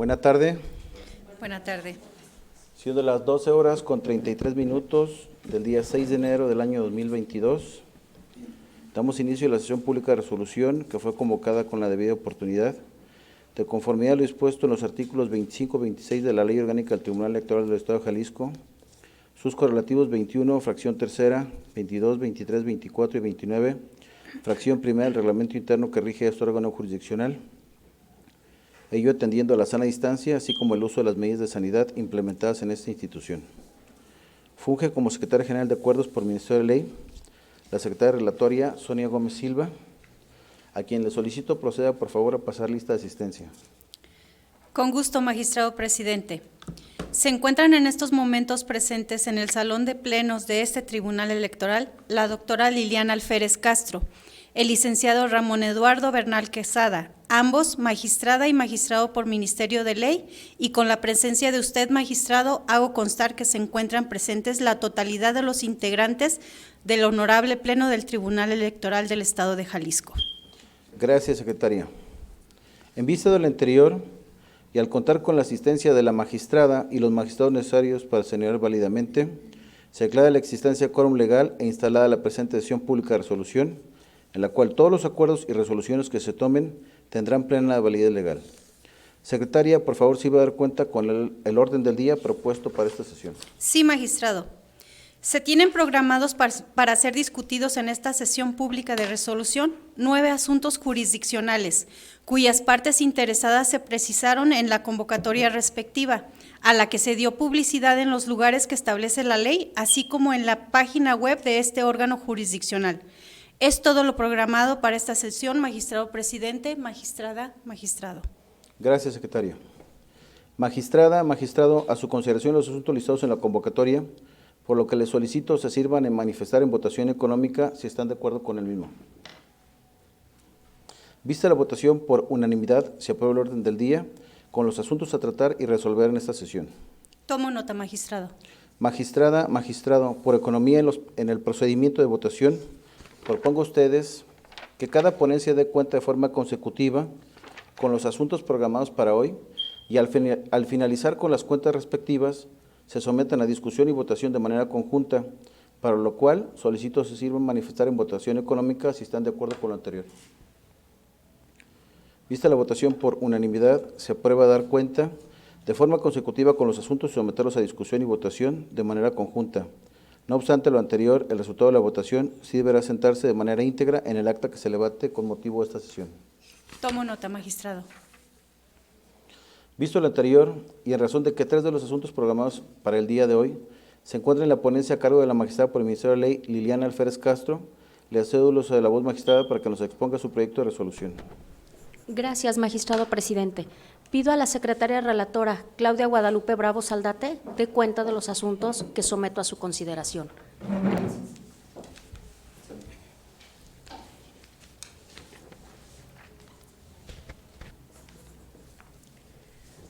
Buena tarde. Buena tarde. Siendo las 12 horas con 33 minutos del día 6 de enero del año 2022, damos inicio a la sesión pública de resolución que fue convocada con la debida oportunidad, de conformidad a lo dispuesto en los artículos 25 y 26 de la Ley Orgánica del Tribunal Electoral del Estado de Jalisco, sus correlativos 21, fracción tercera, 22, 23, 24 y 29, fracción primera del reglamento interno que rige este órgano jurisdiccional, ello atendiendo a la sana distancia, así como el uso de las medidas de sanidad implementadas en esta institución. Funge como secretaria general de acuerdos por Ministerio de Ley la secretaria relatoria Sonia Gómez Silva, a quien le solicito proceda por favor a pasar lista de asistencia. Con gusto, magistrado presidente. Se encuentran en estos momentos presentes en el salón de plenos de este Tribunal Electoral la doctora Liliana Alférez Castro, el licenciado Ramón Eduardo Bernal Quesada, ambos magistrada y magistrado por Ministerio de Ley, y con la presencia de usted, magistrado, hago constar que se encuentran presentes la totalidad de los integrantes del honorable pleno del Tribunal Electoral del Estado de Jalisco. Gracias, secretaria. En vista de lo anterior, y al contar con la asistencia de la magistrada y los magistrados necesarios para señalar válidamente, se declara la existencia de quórum legal e instalada la presente sesión pública de resolución, en la cual todos los acuerdos y resoluciones que se tomen tendrán plena validez legal. Secretaria, por favor, ¿sí va a dar cuenta con el orden del día propuesto para esta sesión? Sí, magistrado. Se tienen programados para ser discutidos en esta sesión pública de resolución 9 asuntos jurisdiccionales, cuyas partes interesadas se precisaron en la convocatoria respectiva, a la que se dio publicidad en los lugares que establece la ley, así como en la página web de este órgano jurisdiccional. Es todo lo programado para esta sesión, magistrado presidente, magistrada, magistrado. Gracias, secretaria. Magistrada, magistrado, a su consideración los asuntos listados en la convocatoria, por lo que les solicito se sirvan en manifestar en votación económica si están de acuerdo con el mismo. Vista la votación, por unanimidad se aprueba el orden del día con los asuntos a tratar y resolver en esta sesión. Tomo nota, magistrado. Magistrada, magistrado, por economía en el procedimiento de votación, propongo a ustedes que cada ponencia dé cuenta de forma consecutiva con los asuntos programados para hoy y al finalizar con las cuentas respectivas se sometan a discusión y votación de manera conjunta, para lo cual solicito se sirvan manifestar en votación económica si están de acuerdo con lo anterior. Vista la votación, por unanimidad se aprueba dar cuenta de forma consecutiva con los asuntos y someterlos a discusión y votación de manera conjunta. No obstante lo anterior, el resultado de la votación sí deberá sentarse de manera íntegra en el acta que se levante con motivo de esta sesión. Tomo nota, magistrado. Visto lo anterior, y en razón de que 3 de los asuntos programados para el día de hoy se encuentran en la ponencia a cargo de la magistrada por el Ministerio de Ley, Liliana Alférez Castro, le cedo el uso de la voz, magistrada, para que nos exponga su proyecto de resolución. Gracias, magistrado presidente. Pido a la secretaria relatora, Claudia Guadalupe Bravo Saldate, dé cuenta de los asuntos que someto a su consideración. Gracias.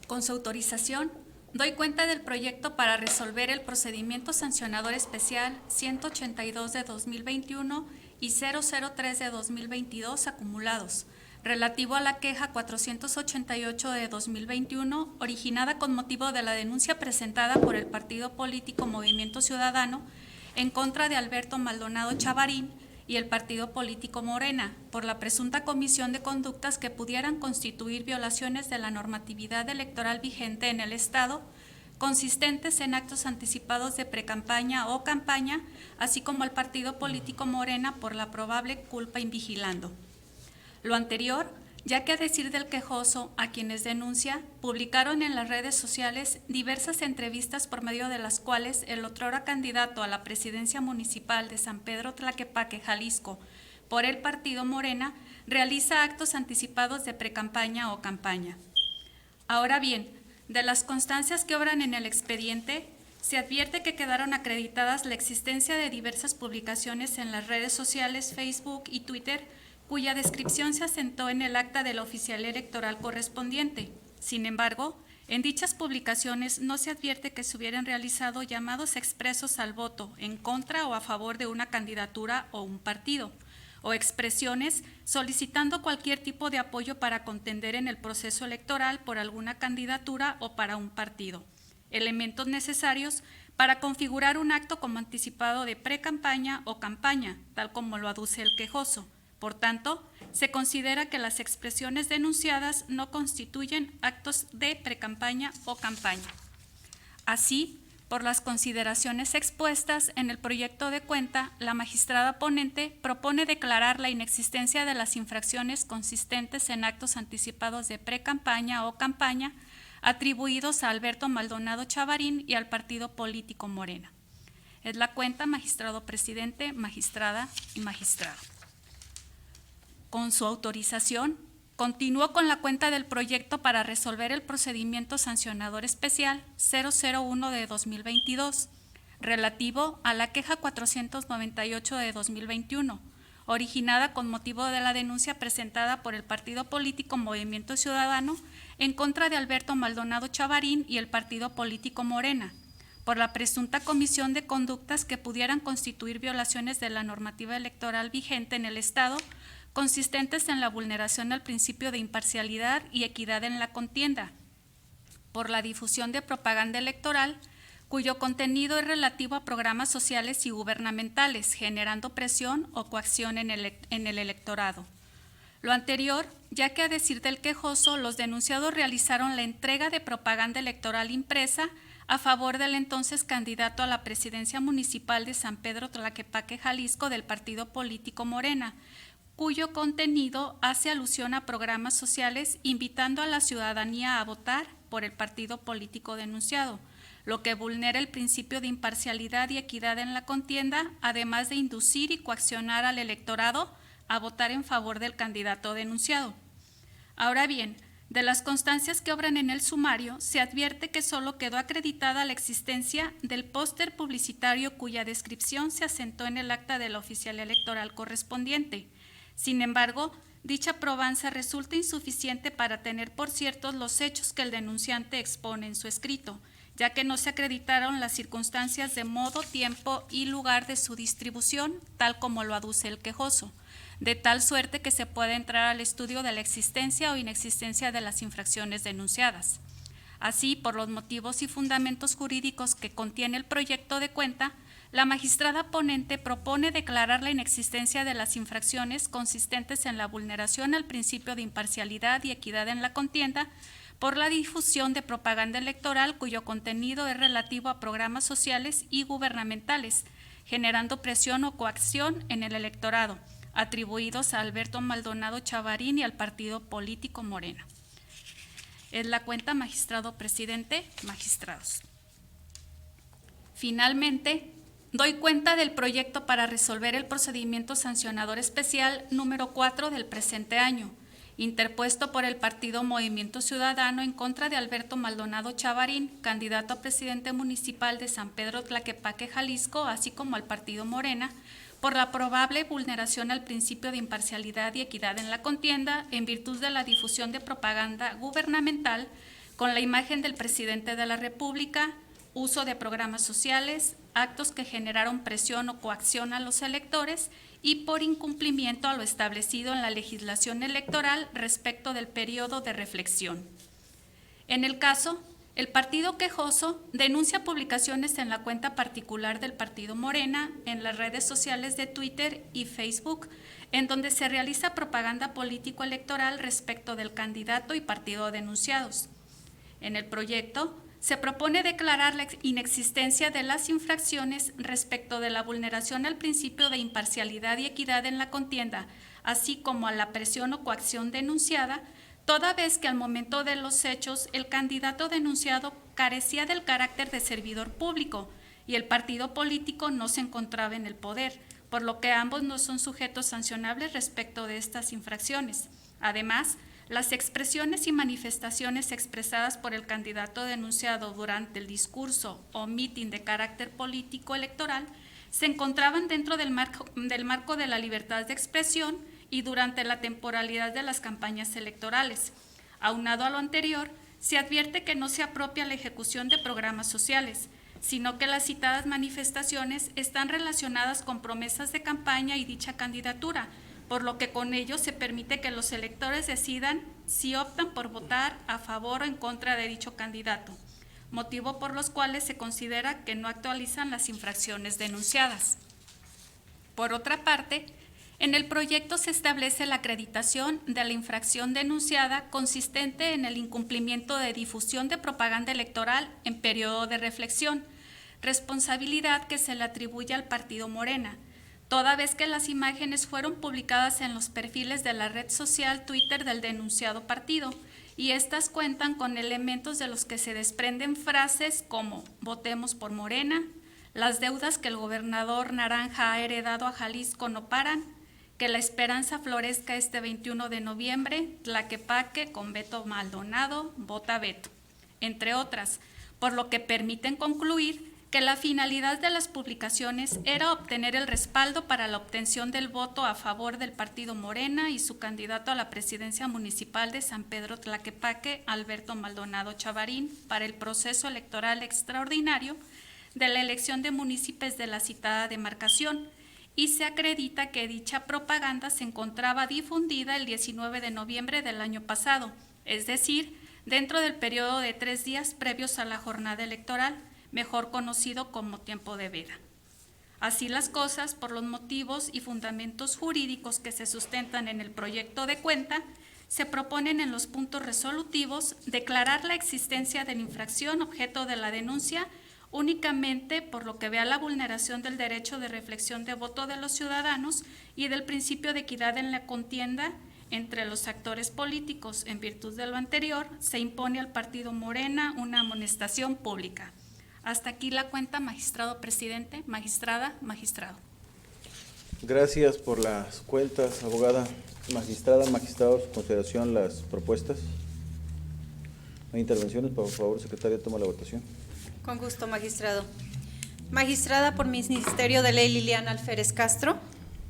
Con su autorización, doy cuenta del proyecto para resolver el procedimiento sancionador especial 182 de 2021 y 003 de 2022 acumulados, relativo a la queja 488 de 2021, originada con motivo de la denuncia presentada por el partido político Movimiento Ciudadano en contra de Alberto Maldonado Chavarín y el partido político Morena, por la presunta comisión de conductas que pudieran constituir violaciones de la normatividad electoral vigente en el Estado, consistentes en actos anticipados de precampaña o campaña, así como al partido político Morena por la probable culpa invigilando. Lo anterior, ya que a decir del quejoso, a quienes denuncia, publicaron en las redes sociales diversas entrevistas por medio de las cuales el otrora candidato a la presidencia municipal de San Pedro Tlaquepaque, Jalisco, por el partido Morena, realiza actos anticipados de precampaña o campaña. Ahora bien, de las constancias que obran en el expediente, se advierte que quedaron acreditadas la existencia de diversas publicaciones en las redes sociales Facebook y Twitter, cuya descripción se asentó en el acta del oficial electoral correspondiente. Sin embargo, en dichas publicaciones no se advierte que se hubieran realizado llamados expresos al voto en contra o a favor de una candidatura o un partido, o expresiones solicitando cualquier tipo de apoyo para contender en el proceso electoral por alguna candidatura o para un partido. Elementos necesarios para configurar un acto como anticipado de pre-campaña o campaña, tal como lo aduce el quejoso. Por tanto, se considera que las expresiones denunciadas no constituyen actos de precampaña o campaña. Así, por las consideraciones expuestas en el proyecto de cuenta, la magistrada ponente propone declarar la inexistencia de las infracciones consistentes en actos anticipados de precampaña o campaña atribuidos a Alberto Maldonado Chavarín y al partido político Morena. Es la cuenta, magistrado presidente, magistrada y magistrado. Con su autorización, continúo con la cuenta del proyecto para resolver el procedimiento sancionador especial 001 de 2022, relativo a la queja 498 de 2021, originada con motivo de la denuncia presentada por el partido político Movimiento Ciudadano en contra de Alberto Maldonado Chavarín y el partido político Morena, por la presunta comisión de conductas que pudieran constituir violaciones de la normativa electoral vigente en el Estado, consistentes en la vulneración al principio de imparcialidad y equidad en la contienda, por la difusión de propaganda electoral, cuyo contenido es relativo a programas sociales y gubernamentales, generando presión o coacción en el electorado. Lo anterior, ya que a decir del quejoso, los denunciados realizaron la entrega de propaganda electoral impresa a favor del entonces candidato a la presidencia municipal de San Pedro Tlaquepaque, Jalisco, del partido político Morena, cuyo contenido hace alusión a programas sociales invitando a la ciudadanía a votar por el partido político denunciado, lo que vulnera el principio de imparcialidad y equidad en la contienda, además de inducir y coaccionar al electorado a votar en favor del candidato denunciado. Ahora bien, de las constancias que obran en el sumario, se advierte que solo quedó acreditada la existencia del póster publicitario cuya descripción se asentó en el acta de la oficial electoral correspondiente. Sin embargo, dicha probanza resulta insuficiente para tener por ciertos los hechos que el denunciante expone en su escrito, ya que no se acreditaron las circunstancias de modo, tiempo y lugar de su distribución, tal como lo aduce el quejoso, de tal suerte que se puede entrar al estudio de la existencia o inexistencia de las infracciones denunciadas. Así, por los motivos y fundamentos jurídicos que contiene el proyecto de cuenta, la magistrada ponente propone declarar la inexistencia de las infracciones consistentes en la vulneración al principio de imparcialidad y equidad en la contienda por la difusión de propaganda electoral cuyo contenido es relativo a programas sociales y gubernamentales, generando presión o coacción en el electorado, atribuidos a Alberto Maldonado Chavarín y al partido político Morena. Es la cuenta, magistrado presidente, magistrados. Finalmente, doy cuenta del proyecto para resolver el procedimiento sancionador especial número 4 del presente año, interpuesto por el partido Movimiento Ciudadano en contra de Alberto Maldonado Chavarín, candidato a presidente municipal de San Pedro Tlaquepaque, Jalisco, así como al partido Morena, por la probable vulneración al principio de imparcialidad y equidad en la contienda en virtud de la difusión de propaganda gubernamental con la imagen del presidente de la República, uso de programas sociales, actos que generaron presión o coacción a los electores y por incumplimiento a lo establecido en la legislación electoral respecto del periodo de reflexión. En el caso, el partido quejoso denuncia publicaciones en la cuenta particular del partido Morena en las redes sociales de Twitter y Facebook, en donde se realiza propaganda político-electoral respecto del candidato y partido denunciados. En el proyecto, se propone declarar la inexistencia de las infracciones respecto de la vulneración al principio de imparcialidad y equidad en la contienda, así como a la presión o coacción denunciada, toda vez que al momento de los hechos el candidato denunciado carecía del carácter de servidor público y el partido político no se encontraba en el poder, por lo que ambos no son sujetos sancionables respecto de estas infracciones. Además, las expresiones y manifestaciones expresadas por el candidato denunciado durante el discurso o mitin de carácter político electoral se encontraban dentro del marco de la libertad de expresión y durante la temporalidad de las campañas electorales. Aunado a lo anterior, se advierte que no se apropia la ejecución de programas sociales, sino que las citadas manifestaciones están relacionadas con promesas de campaña y dicha candidatura, por lo que con ello se permite que los electores decidan si optan por votar a favor o en contra de dicho candidato, motivo por los cuales se considera que no actualizan las infracciones denunciadas. Por otra parte, en el proyecto se establece la acreditación de la infracción denunciada consistente en el incumplimiento de difusión de propaganda electoral en periodo de reflexión, responsabilidad que se le atribuye al partido Morena, toda vez que las imágenes fueron publicadas en los perfiles de la red social Twitter del denunciado partido, y estas cuentan con elementos de los que se desprenden frases como "votemos por Morena", "las deudas que el gobernador naranja ha heredado a Jalisco no paran", "que la esperanza florezca este 21 de noviembre", "Tlaquepaque con Beto Maldonado, vota Beto", entre otras, por lo que permiten concluir que la finalidad de las publicaciones era obtener el respaldo para la obtención del voto a favor del partido Morena y su candidato a la presidencia municipal de San Pedro Tlaquepaque, Alberto Maldonado Chavarín, para el proceso electoral extraordinario de la elección de municipios de la citada demarcación, y se acredita que dicha propaganda se encontraba difundida el 19 de noviembre del año pasado, es decir, dentro del periodo de 3 días previos a la jornada electoral, mejor conocido como tiempo de veda. Así las cosas, por los motivos y fundamentos jurídicos que se sustentan en el proyecto de cuenta, se proponen en los puntos resolutivos declarar la existencia de la infracción objeto de la denuncia únicamente por lo que vea la vulneración del derecho de reflexión de voto de los ciudadanos y del principio de equidad en la contienda entre los actores políticos. En virtud de lo anterior, se impone al partido Morena una amonestación pública. Hasta aquí la cuenta, magistrado presidente, magistrada, magistrado. Gracias por las cuentas, abogada. Magistrada, magistrados, consideración las propuestas. ¿No hay intervenciones? Por favor, secretaria, toma la votación. Con gusto, magistrado. Magistrada por Ministerio de Ley Liliana Alférez Castro.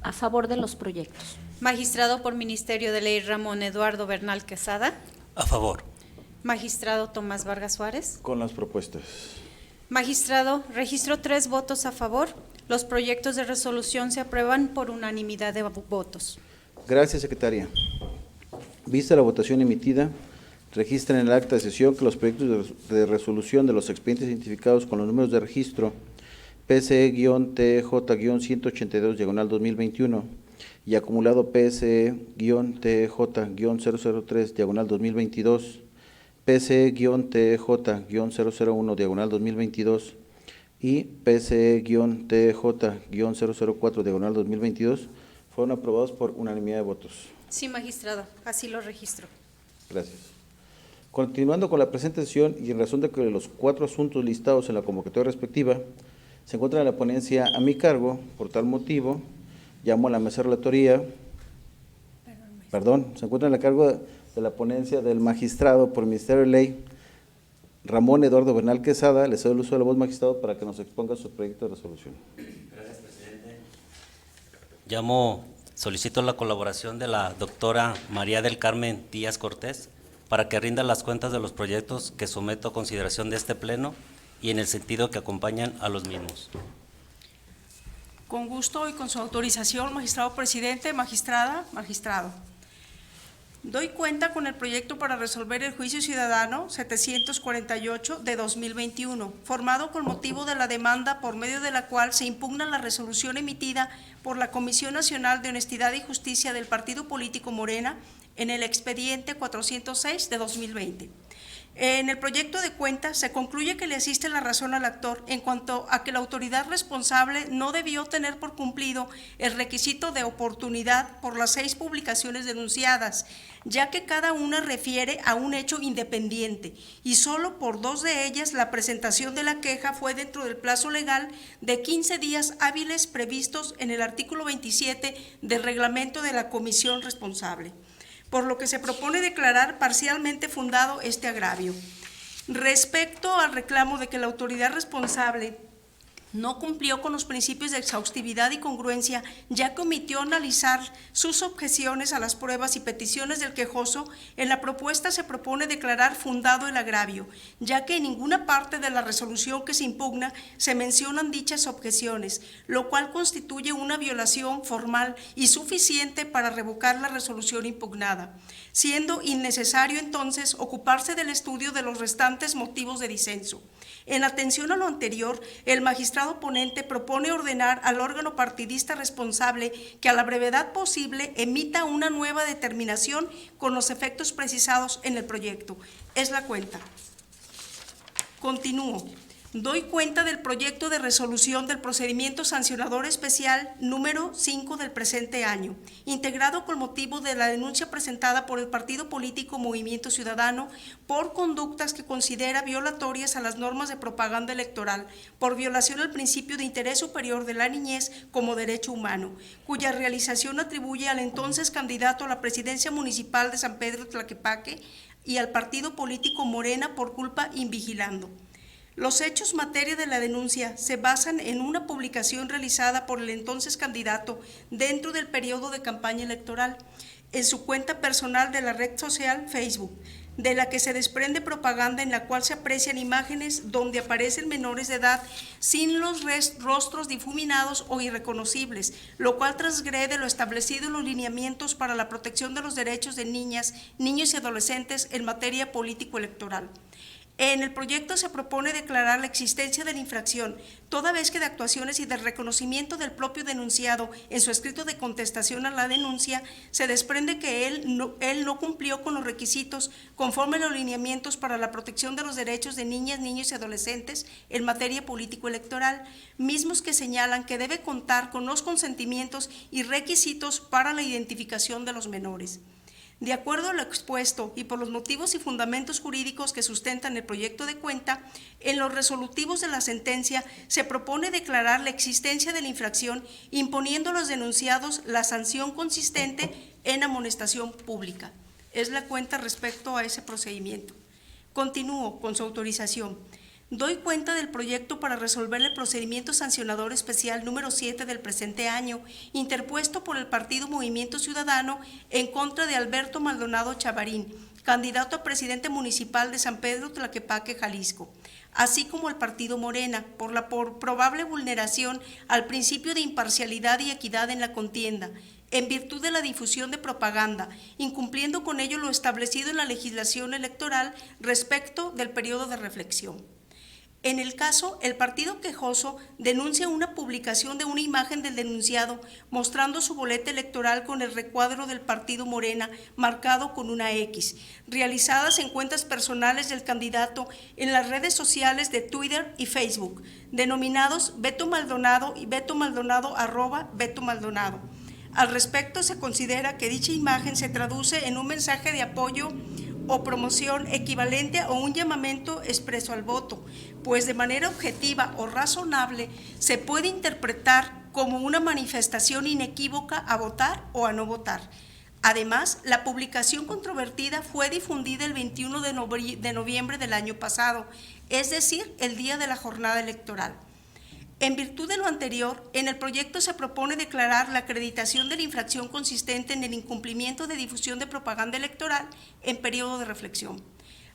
A favor de los proyectos. Magistrado por Ministerio de Ley Ramón Eduardo Bernal Quesada. A favor. Magistrado Tomás Vargas Suárez. Con las propuestas. Magistrado, registro 3 votos a favor. Los proyectos de resolución se aprueban por unanimidad de votos. Gracias, secretaria. Vista la votación emitida, registra en el acta de sesión que los proyectos de resolución de los expedientes identificados con los números de registro PSE-TJ-182/2021 y acumulado PSE-TJ-003/2022, PSE-TJ-001/2022 y PSE-TJ-004/2022 fueron aprobados por unanimidad de votos. Sí, magistrado, así lo registro. Gracias. Continuando con la presente sesión y en razón de que los 4 asuntos listados en la convocatoria respectiva se encuentran en la ponencia a mi cargo, por tal motivo, llamo a la mesa de relatoría, se encuentra en la cargo de la ponencia del magistrado por el Ministerio de Ley, Ramón Eduardo Bernal Quesada. Le cedo el uso de la voz, magistrado, para que nos exponga su proyecto de resolución. Gracias, presidente. Solicito la colaboración de la doctora María del Carmen Díaz Cortés para que rinda las cuentas de los proyectos que someto a consideración de este pleno y en el sentido que acompañan a los mismos. Con gusto y con su autorización, magistrado presidente, magistrada, magistrado. Doy cuenta con el proyecto para resolver el juicio ciudadano 748 de 2021, formado con motivo de la demanda por medio de la cual se impugna la resolución emitida por la Comisión Nacional de Honestidad y Justicia del Partido Político Morena en el expediente 406 de 2020. En el proyecto de cuenta se concluye que le asiste la razón al actor en cuanto a que la autoridad responsable no debió tener por cumplido el requisito de oportunidad por las 6 publicaciones denunciadas, ya que cada una refiere a un hecho independiente y solo por 2 de ellas la presentación de la queja fue dentro del plazo legal de 15 días hábiles previstos en el artículo 27 del reglamento de la comisión responsable, por lo que se propone declarar parcialmente fundado este agravio. Respecto al reclamo de que la autoridad responsable no cumplió con los principios de exhaustividad y congruencia, ya que omitió analizar sus objeciones a las pruebas y peticiones del quejoso. En la propuesta se propone declarar fundado el agravio, ya que en ninguna parte de la resolución que se impugna se mencionan dichas objeciones, lo cual constituye una violación formal y suficiente para revocar la resolución impugnada, siendo innecesario entonces ocuparse del estudio de los restantes motivos de disenso. En atención a lo anterior, el magistrado ponente propone ordenar al órgano partidista responsable que a la brevedad posible emita una nueva determinación con los efectos precisados en el proyecto. Es la cuenta. Continúo. Doy cuenta del proyecto de resolución del procedimiento sancionador especial número 5 del presente año, integrado con motivo de la denuncia presentada por el partido político Movimiento Ciudadano por conductas que considera violatorias a las normas de propaganda electoral, por violación al principio de interés superior de la niñez como derecho humano, cuya realización atribuye al entonces candidato a la presidencia municipal de San Pedro Tlaquepaque y al partido político Morena por culpa invigilando. Los hechos materia de la denuncia se basan en una publicación realizada por el entonces candidato dentro del periodo de campaña electoral en su cuenta personal de la red social Facebook, de la que se desprende propaganda en la cual se aprecian imágenes donde aparecen menores de edad sin los rostros difuminados o irreconocibles, lo cual transgrede lo establecido en los lineamientos para la protección de los derechos de niñas, niños y adolescentes en materia político-electoral. En el proyecto se propone declarar la existencia de la infracción, toda vez que de actuaciones y del reconocimiento del propio denunciado en su escrito de contestación a la denuncia, se desprende que él no cumplió con los requisitos conforme a los lineamientos para la protección de los derechos de niñas, niños y adolescentes en materia político-electoral, mismos que señalan que debe contar con los consentimientos y requisitos para la identificación de los menores. De acuerdo a lo expuesto y por los motivos y fundamentos jurídicos que sustentan el proyecto de cuenta, en los resolutivos de la sentencia se propone declarar la existencia de la infracción, imponiendo a los denunciados la sanción consistente en amonestación pública. Es la cuenta respecto a ese procedimiento. Continúo con su autorización. Doy cuenta del proyecto para resolver el procedimiento sancionador especial número 7 del presente año, interpuesto por el partido Movimiento Ciudadano en contra de Alberto Maldonado Chavarín, candidato a presidente municipal de San Pedro Tlaquepaque, Jalisco, así como el partido Morena, por la probable vulneración al principio de imparcialidad y equidad en la contienda, en virtud de la difusión de propaganda, incumpliendo con ello lo establecido en la legislación electoral respecto del periodo de reflexión. En el caso, el partido quejoso denuncia una publicación de una imagen del denunciado mostrando su boleta electoral con el recuadro del partido Morena marcado con una X, realizadas en cuentas personales del candidato en las redes sociales de Twitter y Facebook, denominados Beto Maldonado y Beto Maldonado @Beto Maldonado. Al respecto, se considera que dicha imagen se traduce en un mensaje de apoyo o promoción equivalente a un llamamiento expreso al voto, pues de manera objetiva o razonable se puede interpretar como una manifestación inequívoca a votar o a no votar. Además, la publicación controvertida fue difundida el 21 de noviembre del año pasado, es decir, el día de la jornada electoral. En virtud de lo anterior, en el proyecto se propone declarar la acreditación de la infracción consistente en el incumplimiento de difusión de propaganda electoral en periodo de reflexión,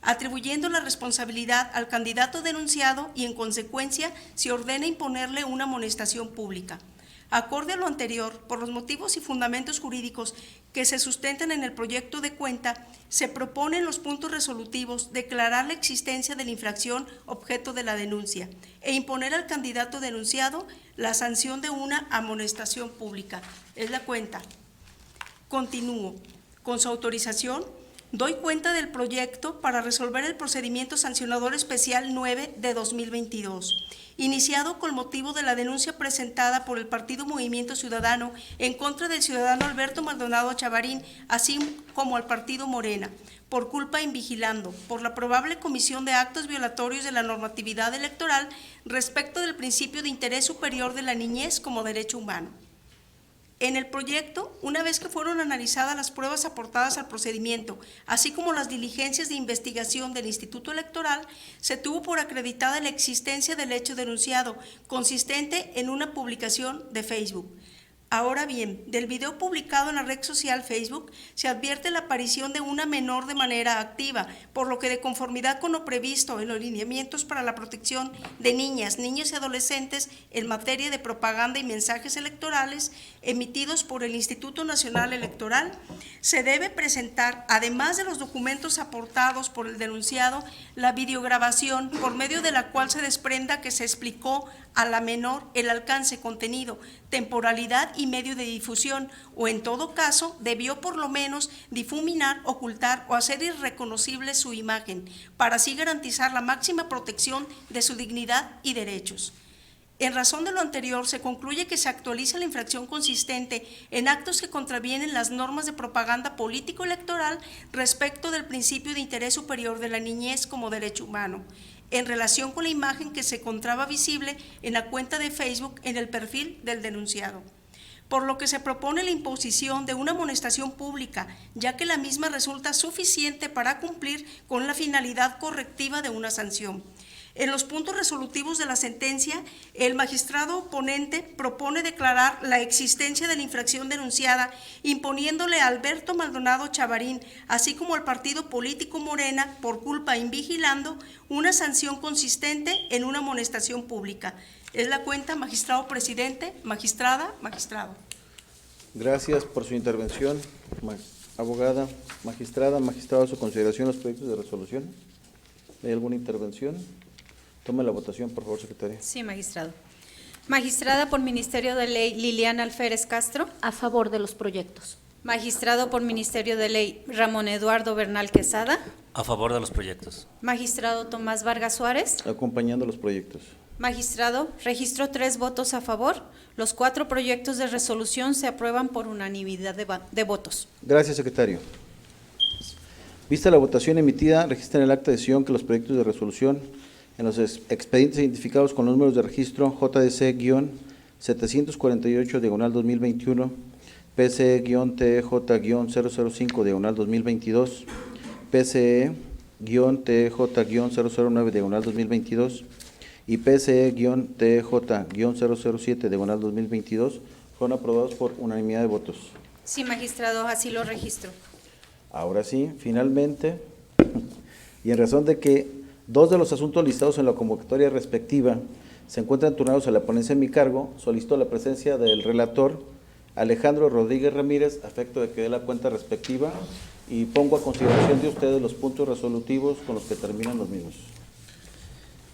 atribuyendo la responsabilidad al candidato denunciado y, en consecuencia, se ordena imponerle una amonestación pública. Acorde a lo anterior, por los motivos y fundamentos jurídicos que se sustentan en el proyecto de cuenta, se propone en los puntos resolutivos declarar la existencia de la infracción objeto de la denuncia e imponer al candidato denunciado la sanción de una amonestación pública. Es la cuenta. Continúo. Con su autorización, doy cuenta del proyecto para resolver el procedimiento sancionador especial 9 de 2022. Iniciado con motivo de la denuncia presentada por el partido Movimiento Ciudadano en contra del ciudadano Alberto Maldonado Chavarín, así como al partido Morena, por culpa invigilando, por la probable comisión de actos violatorios de la normatividad electoral respecto del principio de interés superior de la niñez como derecho humano. En el proyecto, una vez que fueron analizadas las pruebas aportadas al procedimiento, así como las diligencias de investigación del Instituto Electoral, se tuvo por acreditada la existencia del hecho denunciado, consistente en una publicación de Facebook. Ahora bien, del video publicado en la red social Facebook se advierte la aparición de una menor de manera activa, por lo que de conformidad con lo previsto en los lineamientos para la protección de niñas, niños y adolescentes en materia de propaganda y mensajes electorales emitidos por el Instituto Nacional Electoral, se debe presentar, además de los documentos aportados por el denunciado, la videograbación por medio de la cual se desprenda que se explicó a la menor el alcance, contenido, temporalidad y medio de difusión, o en todo caso debió por lo menos difuminar, ocultar o hacer irreconocible su imagen, para así garantizar la máxima protección de su dignidad y derechos. En razón de lo anterior, se concluye que se actualiza la infracción consistente en actos que contravienen las normas de propaganda político-electoral respecto del principio de interés superior de la niñez como derecho humano, en relación con la imagen que se encontraba visible en la cuenta de Facebook en el perfil del denunciado. Por lo que se propone la imposición de una amonestación pública, ya que la misma resulta suficiente para cumplir con la finalidad correctiva de una sanción. En los puntos resolutivos de la sentencia, el magistrado ponente propone declarar la existencia de la infracción denunciada, imponiéndole a Alberto Maldonado Chavarín, así como al partido político Morena, por culpa invigilando, una sanción consistente en una amonestación pública. Es la cuenta, magistrado presidente, magistrada, magistrado. Gracias por su intervención, abogada, magistrada, magistrado, a su consideración los proyectos de resolución. ¿Hay alguna intervención? Tome la votación, por favor, secretaria. Sí, magistrado. Magistrada por Ministerio de Ley, Liliana Alférez Castro. A favor de los proyectos. Magistrado por Ministerio de Ley, Ramón Eduardo Bernal Quesada. A favor de los proyectos. Magistrado Tomás Vargas Suárez. Acompañando los proyectos. Magistrado, registro 3 votos a favor. Los 4 proyectos de resolución se aprueban por unanimidad de votos. Gracias, secretario. Vista la votación emitida, registra en el acta de sesión que los proyectos de resolución en los expedientes identificados con los números de registro JDC-748-2021, PCE-TJ-005-2022, PCE-TJ-009-2022 y PCE-TJ-007-2022 fueron aprobados por unanimidad de votos. Sí, magistrado, así lo registro. Ahora sí, finalmente, y en razón de que 2 de los asuntos listados en la convocatoria respectiva se encuentran turnados a la ponencia en mi cargo, solicito la presencia del relator Alejandro Rodríguez Ramírez, a efecto de que dé la cuenta respectiva, y pongo a consideración de ustedes los puntos resolutivos con los que terminan los mismos.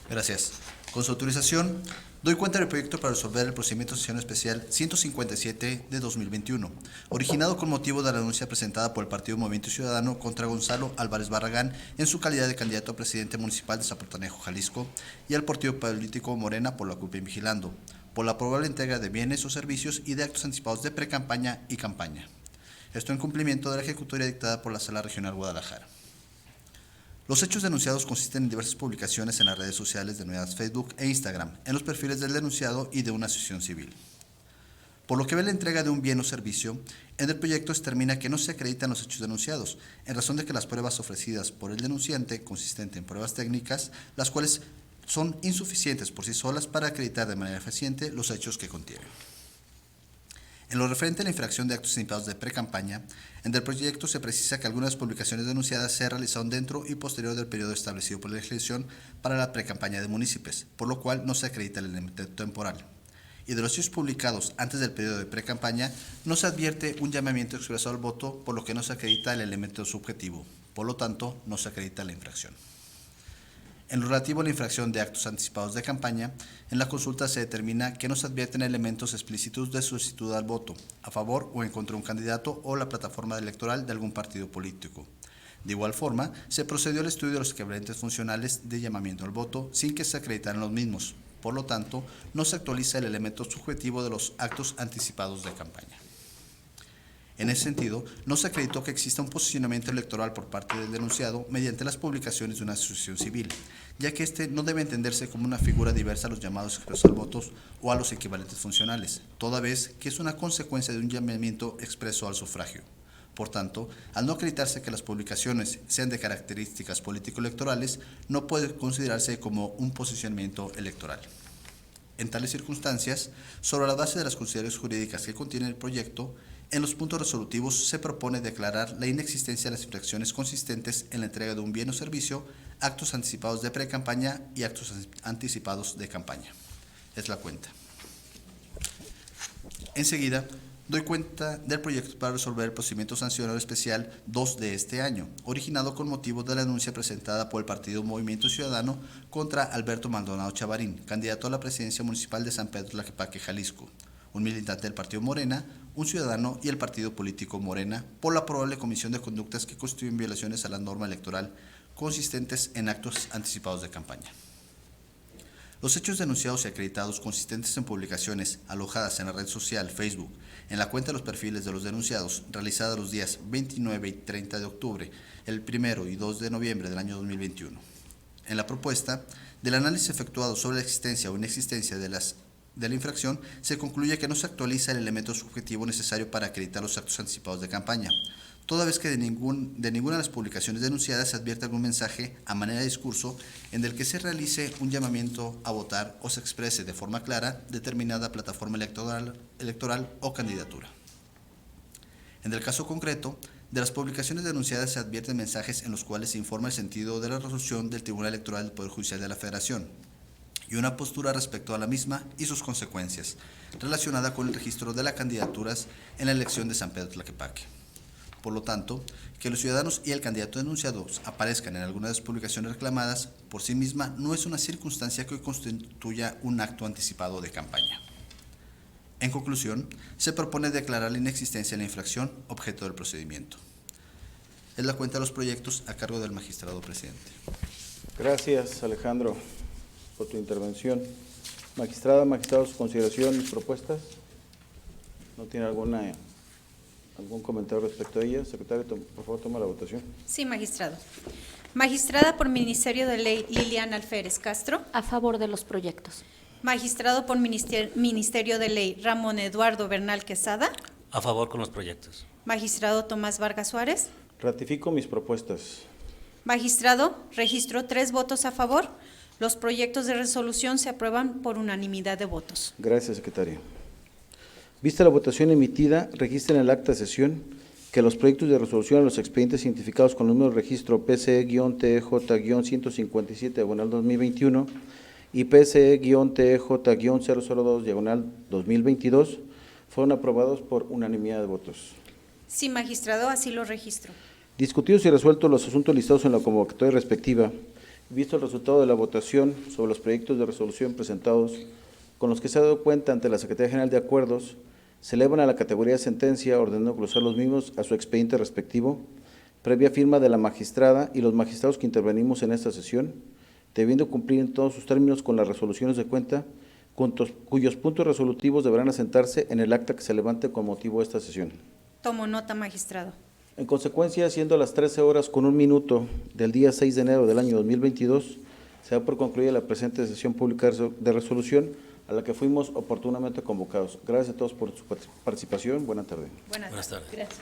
Gracias. Con su autorización, doy cuenta del proyecto para resolver el procedimiento de sesión especial 157 de 2021, originado con motivo de la denuncia presentada por el Partido Movimiento Ciudadano contra Gonzalo Álvarez Barragán en su calidad de candidato a presidente municipal de Zapotanejo, Jalisco, y al partido político Morena por la culpa invigilando, por la probable entrega de bienes o servicios y de actos anticipados de precampaña y campaña. Esto en cumplimiento de la ejecutoria dictada por la Sala Regional Guadalajara. Los hechos denunciados consisten en diversas publicaciones en las redes sociales denominadas Facebook e Instagram, en los perfiles del denunciado y de una asociación civil. Por lo que ve la entrega de un bien o servicio, en el proyecto se determina que no se acreditan los hechos denunciados, en razón de que las pruebas ofrecidas por el denunciante consisten en pruebas técnicas, las cuales son insuficientes por sí solas para acreditar de manera eficiente los hechos que contienen. En lo referente a la infracción de actos anticipados de precampaña, en el proyecto se precisa que algunas publicaciones denunciadas se realizaron dentro y posterior del periodo establecido por la legislación para la precampaña de municipios, por lo cual no se acredita el elemento temporal. Y de los hechos publicados antes del periodo de precampaña, no se advierte un llamamiento expresado al voto, por lo que no se acredita el elemento subjetivo, por lo tanto, no se acredita la infracción. En lo relativo a la infracción de actos anticipados de campaña, en la consulta se determina que no se advierten elementos explícitos de solicitud al voto, a favor o en contra de un candidato o la plataforma electoral de algún partido político. De igual forma, se procedió al estudio de los equivalentes funcionales de llamamiento al voto sin que se acreditaran los mismos. Por lo tanto, no se actualiza el elemento subjetivo de los actos anticipados de campaña. En ese sentido, no se acreditó que exista un posicionamiento electoral por parte del denunciado mediante las publicaciones de una asociación civil, ya que este no debe entenderse como una figura diversa a los llamados expresos votos o a los equivalentes funcionales, toda vez que es una consecuencia de un llamamiento expreso al sufragio. Por tanto, al no acreditarse que las publicaciones sean de características político-electorales, no puede considerarse como un posicionamiento electoral. En tales circunstancias, sobre la base de las consideraciones jurídicas que contiene el proyecto, en los puntos resolutivos se propone declarar la inexistencia de las infracciones consistentes en la entrega de un bien o servicio, actos anticipados de pre-campaña y actos anticipados de campaña. Es la cuenta. Enseguida, doy cuenta del proyecto para resolver el procedimiento sancionador especial 2 de este año, originado con motivo de la denuncia presentada por el partido Movimiento Ciudadano contra Alberto Maldonado Chavarín, candidato a la presidencia municipal de San Pedro Tlaquepaque, Jalisco, un militante del partido Morena, un ciudadano y el partido político Morena, por la probable comisión de conductas que constituyen violaciones a la norma electoral consistentes en actos anticipados de campaña. Los hechos denunciados y acreditados consistentes en publicaciones alojadas en la red social Facebook, en la cuenta de los perfiles de los denunciados, realizada los días 29 y 30 de octubre, el 1 y 2 de noviembre del año 2021. En la propuesta, del análisis efectuado sobre la existencia o inexistencia de la infracción, se concluye que no se actualiza el elemento subjetivo necesario para acreditar los actos anticipados de campaña, toda vez que de ninguna de las publicaciones denunciadas se advierte algún mensaje a manera de discurso en el que se realice un llamamiento a votar o se exprese de forma clara determinada plataforma electoral o candidatura. En el caso concreto, de las publicaciones denunciadas se advierten mensajes en los cuales se informa el sentido de la resolución del Tribunal Electoral del Poder Judicial de la Federación y una postura respecto a la misma y sus consecuencias, relacionada con el registro de las candidaturas en la elección de San Pedro Tlaquepaque. Por lo tanto, que los ciudadanos y el candidato denunciado aparezcan en alguna de las publicaciones reclamadas por sí misma no es una circunstancia que constituya un acto anticipado de campaña. En conclusión, se propone declarar la inexistencia de la infracción objeto del procedimiento. Es la cuenta de los proyectos a cargo del magistrado presidente. Gracias, Alejandro, por tu intervención. Magistrada, magistrados, consideraciones, propuestas. ¿No tiene algún comentario respecto a ella? Secretario, por favor, toma la votación. Sí, magistrado. Magistrada por Ministerio de Ley, Liliana Alférez Castro. A favor de los proyectos. Magistrado por Ministerio de Ley, Ramón Eduardo Bernal Quesada. A favor con los proyectos. Magistrado Tomás Vargas Suárez. Ratifico mis propuestas. Magistrado, registró 3 votos a favor. Los proyectos de resolución se aprueban por unanimidad de votos. Gracias, secretaria. Vista la votación emitida, registra en el acta de sesión que los proyectos de resolución a los expedientes identificados con el número de registro PCE-TJ-157/2021 y PCE-TJ-002/2022 fueron aprobados por unanimidad de votos. Sí, magistrado, así lo registro. Discutidos y resueltos los asuntos listados en la convocatoria respectiva, visto el resultado de la votación sobre los proyectos de resolución presentados, con los que se ha dado cuenta ante la Secretaría General de Acuerdos, se elevan a la categoría de sentencia, ordenando cruzar los mismos a su expediente respectivo, previa firma de la magistrada y los magistrados que intervenimos en esta sesión, debiendo cumplir en todos sus términos con las resoluciones de cuenta, cuyos puntos resolutivos deberán asentarse en el acta que se levante con motivo de esta sesión. Tomo nota, magistrado. En consecuencia, siendo las 13:01 del día 6 de enero del año 2022, se da por concluida la presente sesión pública de resolución a la que fuimos oportunamente convocados. Gracias a todos por su participación. Buenas tardes. Buenas tardes. Gracias.